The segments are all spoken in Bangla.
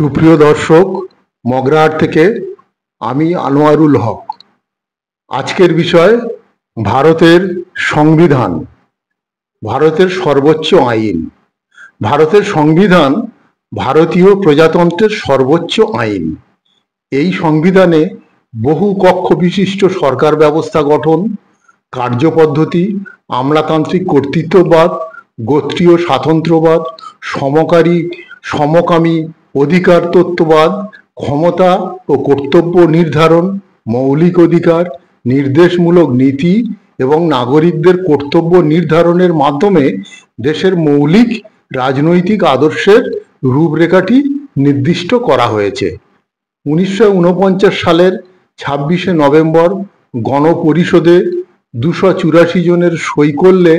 সুপ্রিয় দর্শক, মগরাহাট থেকে আমি আনোয়ারুল হক। আজকের বিষয় ভারতের সংবিধান, ভারতের সর্বোচ্চ আইন। ভারতের সংবিধান ভারতীয় প্রজাতন্ত্রের সর্বোচ্চ আইন। এই সংবিধানে বহু কক্ষ বিশিষ্ট সরকার ব্যবস্থা গঠন, কার্যপদ্ধতি, আমলাতান্ত্রিক কর্তৃত্ববাদ, গোত্রীয় স্বাতন্ত্র্যবাদ, সমকামী অধিকার তত্ত্ববাদ, ক্ষমতা ও কর্তব্য নির্ধারণ, মৌলিক অধিকার, নির্দেশমূলক নীতি এবং নাগরিকদের কর্তব্য নির্ধারণের মাধ্যমে দেশের মৌলিক রাজনৈতিক আদর্শের রূপরেখাটি নির্দিষ্ট করা হয়েছে। 1949 সালের 26শে নভেম্বর গণপরিষদে 284 জনের সই করলে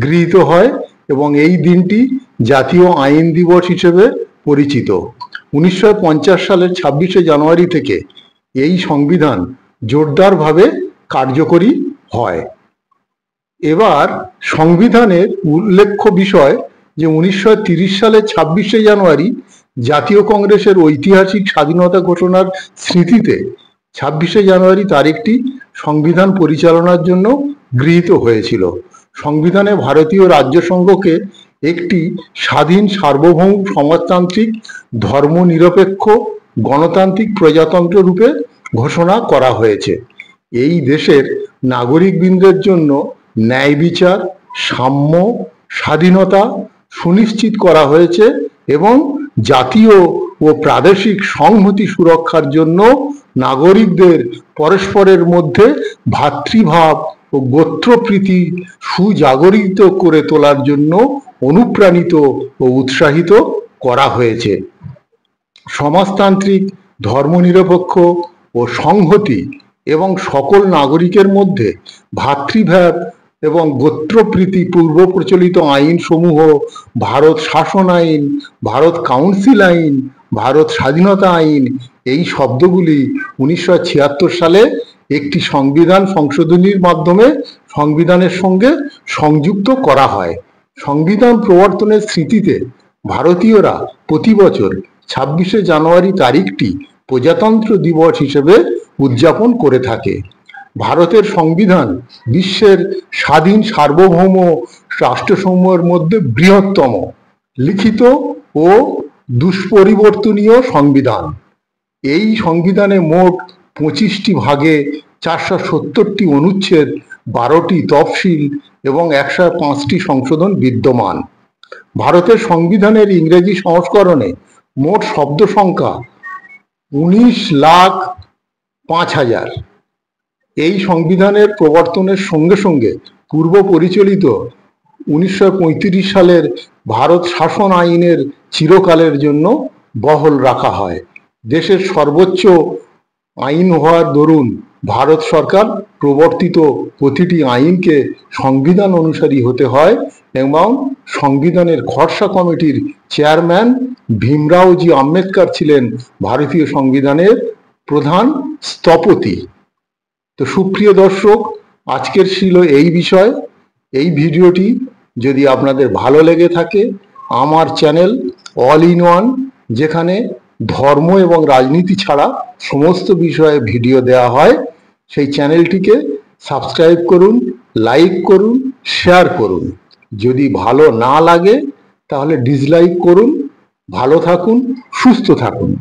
গৃহীত হয় এবং এই দিনটি জাতীয় আইন দিবস হিসেবে পরিচিত। 1950 সালের 26শে জানুয়ারি থেকে এই সংবিধান জোরদারভাবে কার্যকরী হয়। এবার সংবিধানের উল্লেখ্য বিষয় যে 1930 সালের 26শে জানুয়ারি জাতীয় কংগ্রেসের ঐতিহাসিক স্বাধীনতা ঘোষণার স্মৃতিতে 26শে জানুয়ারি তারিখটি সংবিধান পরিচালনার জন্য গৃহীত হয়েছিল। সংবিধানে ভারতীয় রাজ্য সংঘকে একটি স্বাধীন সার্বভৌম সমাজতান্ত্রিক ধর্মনিরপেক্ষ গণতান্ত্রিক প্রজাতন্ত্র রূপে ঘোষণা করা হয়েছে। এই দেশের নাগরিকবৃন্দের জন্য ন্যায় বিচার, সাম্য, স্বাধীনতা সুনিশ্চিত করা হয়েছে এবং জাতীয় ও প্রাদেশিক সংহতি সুরক্ষার জন্য নাগরিকদের পরস্পরের মধ্যে ভ্রাতৃভাব ও গোত্রপ্রীতি সুজাগরিত করে তোলার জন্য অনুপ্রাণিত ও উৎসাহিত করা হয়েছে। সমাজতান্ত্রিক, ধর্মনিরপেক্ষ ও সংহতি এবং সকল নাগরিকের মধ্যে ভ্রাতৃভাব এবং গোত্রপ্রীতি পূর্ব প্রচলিত আইন সমূহ ভারত শাসন আইন, ভারত কাউন্সিল আইন, ভারত স্বাধীনতা আইন এই শব্দগুলি 1976 সালে একটি সংবিধান সংশোধনীর মাধ্যমে সংবিধানের সঙ্গে সংযুক্ত করা হয়। সংবিধান প্রবর্তনের স্মৃতিতে ভারতীয়রা প্রতি বছর 26শে জানুয়ারি তারিখটি প্রজাতন্ত্র দিবস হিসেবে উদযাপন করে থাকে। ভারতের সংবিধান বিশ্বের স্বাধীন সার্বভৌম রাষ্ট্রসমূহের মধ্যে বৃহত্তম লিখিত ও দুষ্পরিবর্তনীয় সংবিধান। এই সংবিধানে মোট 25টি ভাগে 470টি অনুচ্ছেদ, 12টি তফসিল এবং 105টি সংশোধন বিদ্যমান। ভারতের সংবিধানের ইংরেজি সংস্করণে মোট শব্দ সংখ্যা 19,05,000। এই সংবিধানের প্রবর্তনের সঙ্গে সঙ্গে পূর্ব পরিচালিত 1935 সালের ভারত শাসন আইনের চিরকালের জন্য বহাল রাখা হয়। দেশের সর্বোচ্চ আইন হওয়ার দরুন ভারত সরকার প্রবর্তিত প্রতিটি আইনকে সংবিধান অনুসারী হতে হয় এবং সংবিধানের খসড়া কমিটির চেয়ারম্যান ভীমরাওজি আম্বেদকর ছিলেন ভারতীয় সংবিধানের প্রধান স্থপতি। তো সুপ্রিয় দর্শক, আজকের ছিল এই বিষয়। এই ভিডিওটি যদি আপনাদের ভালো লেগে থাকে, আমার চ্যানেল অল ইন ওয়ান, যেখানে ধর্ম এবং রাজনীতি ছাড়া সমস্ত বিষয়ে ভিডিও দেওয়া হয়, সেই চ্যানেলটিকে সাবস্ক্রাইব করুন, লাইক করুন, শেয়ার করুন। যদি ভালো না লাগে তাহলে ডিসলাইক করুন। ভালো থাকুন, সুস্থ থাকুন।